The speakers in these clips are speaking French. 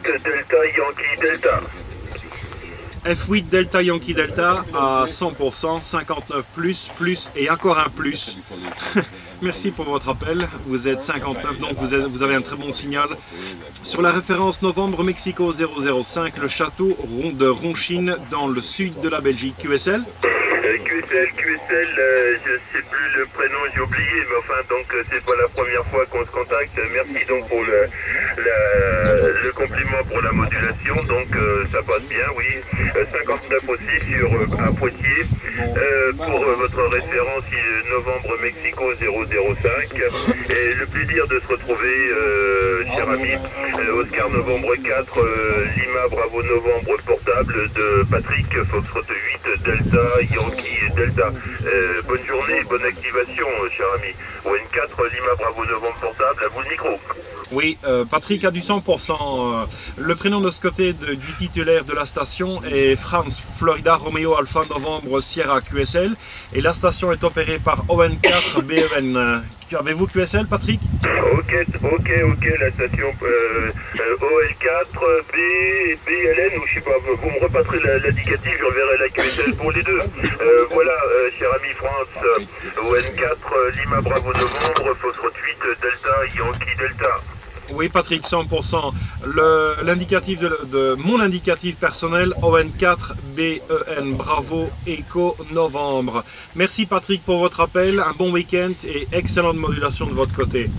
F8 Delta Yankee Delta. F8 Delta Yankee Delta à 100%, 59 plus et encore un plus. Merci pour votre appel, vous êtes 59 donc vous avez un très bon signal. Sur la référence novembre Mexico 005, le château de Ronchine dans le sud de la Belgique. QSL QSL, je sais plus le prénom, j'ai oublié, mais enfin donc c'est pas la première fois qu'on se contacte. Merci donc pour le compliment pour la modulation, donc ça passe bien, oui. 59 aussi à Poitiers, pour votre référence novembre Mexico 005. Et le plaisir de se retrouver, cher ami, Oscar novembre 4, Lima Bravo novembre portable de Patrick Foxtrot 8 Delta Yankee Delta. Bonne journée, bonne activation, cher ami. ON4 Lima Bravo novembre portable, à vous le micro. Oui, Patrick a du 100%. Le prénom de ce côté du titulaire de la station est France Florida Romeo Alpha Novembre Sierra QSL et la station est opérée par ON4 BEN. Avez-vous QSL, Patrick? Ok, la station OL4 BLN, ou je sais pas, vous me repassez l'indicatif, je reverrai la QSL pour les deux. Voilà, cher ami France, ON4 Lima Bravo Novembre, Foxtrot 8 Delta Yankee Delta. Oui, Patrick, 100%. L'indicatif de mon indicatif personnel, ON4 BEN, Bravo Echo Novembre. Merci Patrick pour votre appel, un bon week-end et excellente modulation de votre côté.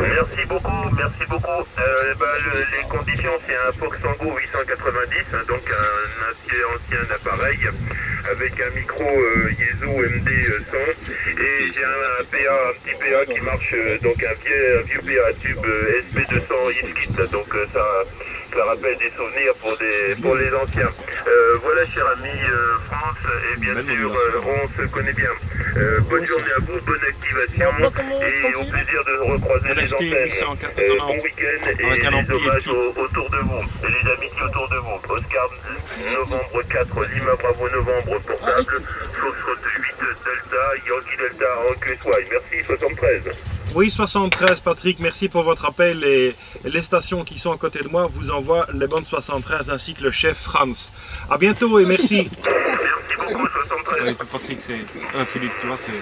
Merci beaucoup, merci beaucoup. Les conditions, c'est un Fox Tango 890, donc un ancien appareil avec un micro Yezo MD100 et j'ai un petit PA qui marche, donc un vieux PA tube SP200 Iskit, donc ça rappelle des souvenirs pour les anciens. Voilà, cher ami France, et bien sûr, on se connaît bien. Bonne journée à vous, bonne activation et au plaisir de recroiser les antennes. Bon week-end et les hommages autour de vous, et les amitiés autour de vous. Oscar novembre 4, Lima Bravo novembre portable, Foxtrot 8 Delta, Yankee Delta en QSY. Merci, 73. Oui, 73, Patrick, merci pour votre appel et les stations qui sont à côté de moi vous envoient les bonnes 73 ainsi que le chef France. À bientôt et merci. Merci beaucoup, 73. Oui, Patrick, c'est Philippe, tu vois, c'est...